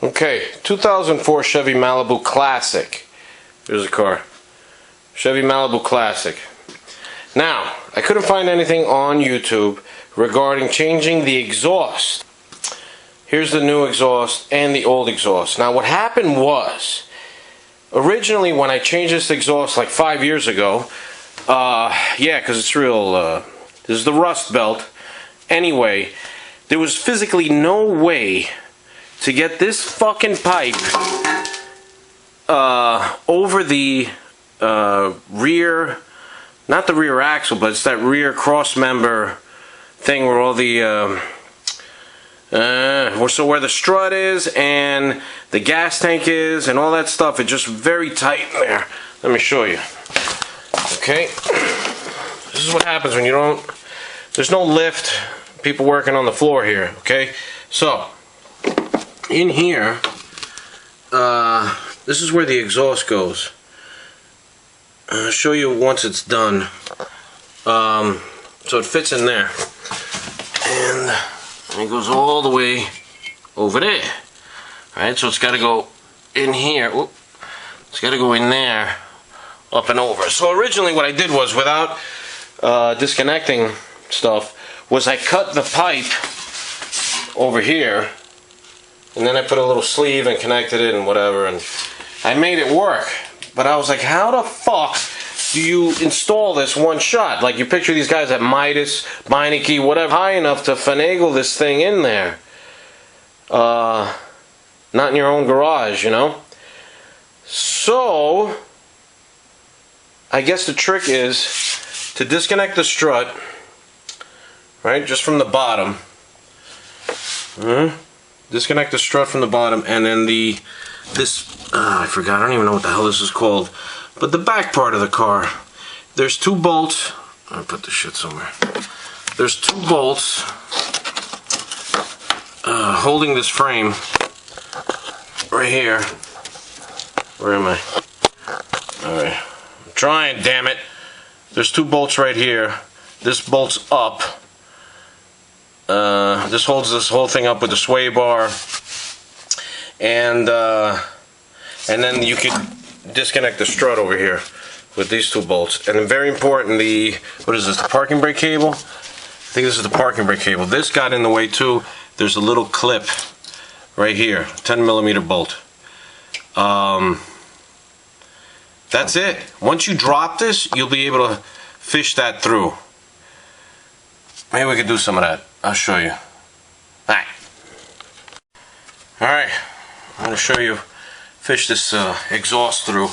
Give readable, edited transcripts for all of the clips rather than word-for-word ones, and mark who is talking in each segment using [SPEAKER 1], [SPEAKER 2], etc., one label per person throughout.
[SPEAKER 1] Okay, 2004 Chevy Malibu Classic. Here's the car. Chevy Malibu Classic. Now, I couldn't find anything on YouTube regarding changing the exhaust. Here's the new exhaust and the old exhaust. Now, what happened was, originally when I changed this exhaust like 5 years ago, yeah, because it's real, this is the rust belt. Anyway, there was physically no way to get this fucking pipe over the rear, not the rear axle, but it's that rear cross member thing where all the so where the strut is and the gas tank is and all that stuff. It's just very tight in there. Let me show you. Okay, this is what happens when you don't, there's no lift, people working on the floor here. Okay, so in here, this is where the exhaust goes. I'll show you once it's done. So it fits in there, and it goes all the way over there. Alright, so it's got to go in here. Whoop. It's got to go in there, up and over. So originally what I did was, without disconnecting stuff, was I cut the pipe over here, and then I put a little sleeve and connected it and whatever, and I made it work. But I was like, how the fuck do you install this one shot? Like, you picture these guys at Midas, Meineke, whatever, high enough to finagle this thing in there. Not in your own garage, you know? So, I guess the trick is to disconnect the strut, right, just from the bottom. Disconnect the strut from the bottom, and then I forgot, I don't even know what the hell this is called, but the back part of the car, there's two bolts. I'll put this shit somewhere. There's two bolts holding this frame right here. Where am I? Alright, I'm trying, damn it. There's two bolts right here. This bolts up. This holds this whole thing up with the sway bar, and then you could disconnect the strut over here with these two bolts. And then, very important, what is this, the parking brake cable? I think this is the parking brake cable. This got in the way too. There's a little clip right here, 10mm bolt. That's it. Once you drop this, you'll be able to fish that through. Maybe we could do some of that. I'll show you. Alright, I'm going to show you, fish this exhaust through.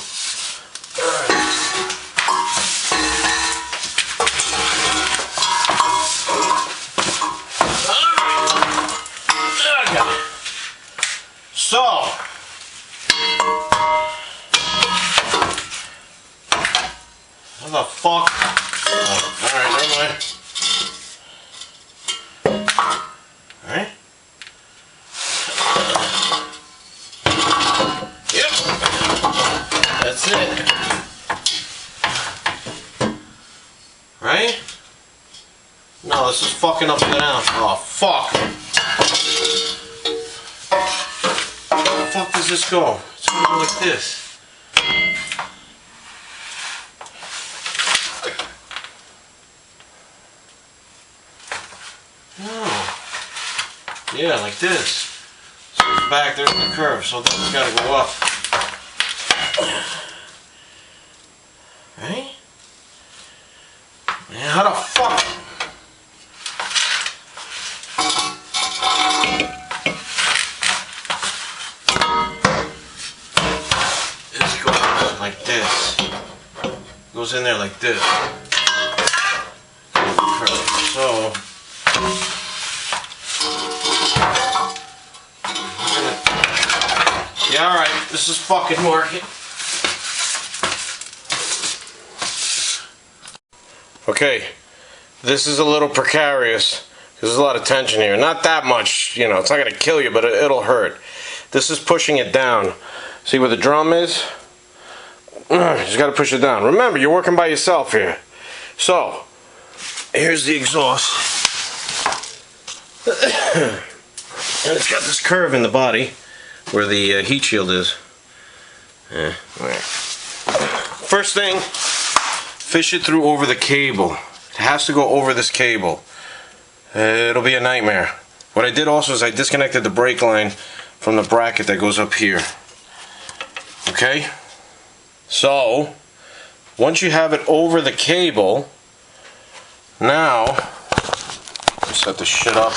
[SPEAKER 1] So, what the fuck? Oh, alright, never mind. Alright. Yep. That's it. Right? No, this is fucking upside down. Oh, fuck. Where the fuck does this go? It's gonna go like this. No. Yeah, like this. So it's back, there's the curve, so then it's gotta go up. Right? Man, how the fuck? This goes like this. Goes in there like this. So, yeah, alright, this is fucking working. Okay, this is a little precarious because there's a lot of tension here. Not that much, you know, it's not going to kill you, but it'll hurt. This is pushing it down. See where the drum is? You just got to push it down. Remember, you're working by yourself here. So, here's the exhaust. And it's got this curve in the body. where the heat shield is. Yeah. Right. First thing, fish it through over the cable. It has to go over this cable. It'll be a nightmare. What I did also is I disconnected the brake line from the bracket that goes up here. Okay? So, once you have it over the cable, now, set this shit up.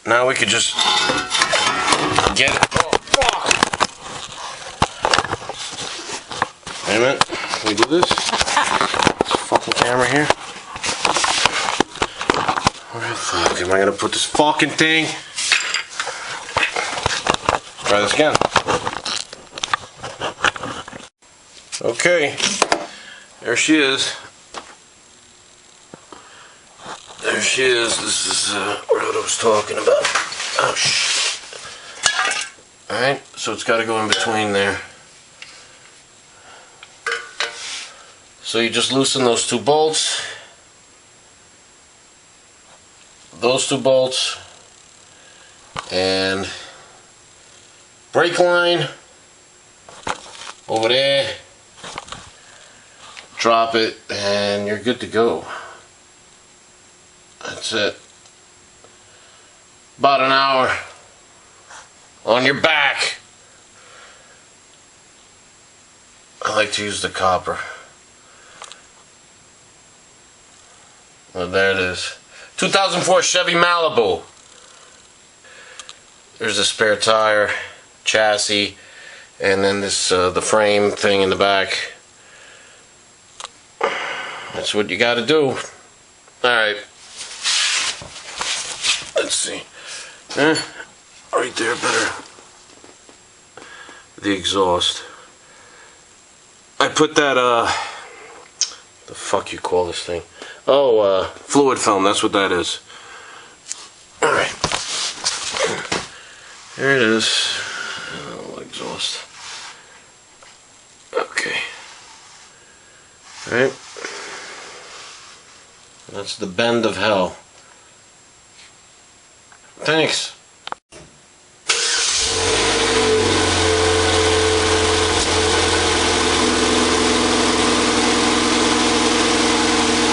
[SPEAKER 1] Now we could just get it. Oh, fuck! Wait a minute. Can we do this? This fucking camera here. Where the fuck am I gonna put this fucking thing? Try this again. Okay. There she is. There she is. This is what I was talking about. Oh shit. Alright, so it's got to go in between there. So you just loosen those two bolts. Those two bolts. And brake line over there. Drop it and you're good to go. That's it. About an hour on your back. I like to use the copper. Well, there it is. 2004 Chevy Malibu. There's a spare tire, chassis, and then this the frame thing in the back. That's what you got to do. All right. Let's see. Right there, better. The exhaust. I put that the fuck you call this thing? Oh, fluid film. That's what that is. All right. There it is. Oh, exhaust. Okay. All right. That's the bend of hell. Thanks.